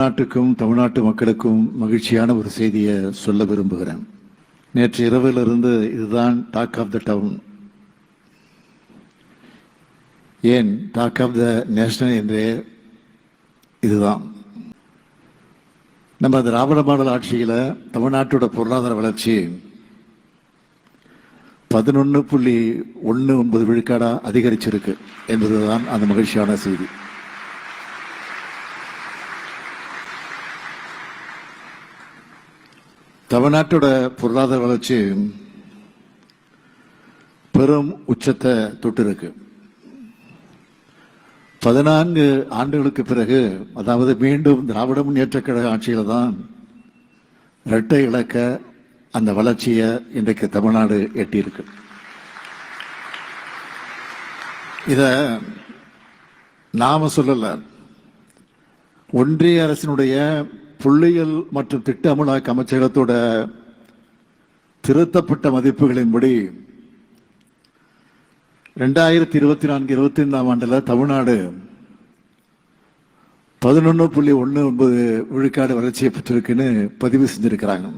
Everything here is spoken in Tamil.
நாட்டுக்கும் தமிழ்நாட்டு மக்களுக்கும் மகிழ்ச்சியான ஒரு செய்தியை சொல்ல விரும்புகிறேன். நேற்று இரவிலிருந்து இதுதான் டாக் ஆஃப் த டவுன், ஏன் டாக் ஆஃப் த நேஷனல் என்றே இதுதான். நம்ம திராவிட மாடல் ஆட்சியில் தமிழ்நாட்டோட பொருளாதார வளர்ச்சி 11.19 விழுக்காடா அதிகரிச்சிருக்கு என்பதுதான் அந்த மகிழ்ச்சியான செய்தி. தமிழ்நாட்டோட பொருளாதார வளர்ச்சி பெரும் உச்சத்தை தொட்டிருக்கு. 14 ஆண்டுகளுக்கு பிறகு, அதாவது மீண்டும் திராவிட முன்னேற்ற கழக ஆட்சியில தான் இரட்டை இலக்க அந்த வளர்ச்சியை இன்றைக்கு தமிழ்நாடு எட்டியிருக்கு. இத நாம சொல்லல, ஒன்றிய அரசினுடைய புள்ளியியல் மற்றும் திட்ட அமலாக்க அமைச்சகத்தோட திருத்தப்பட்ட மதிப்புகளின்படி 2024-25 ஆண்டுல தமிழ்நாடு 11.19 விழுக்காடு வளர்ச்சியை பெற்றிருக்குன்னு பதிவு செஞ்சிருக்கிறாங்க.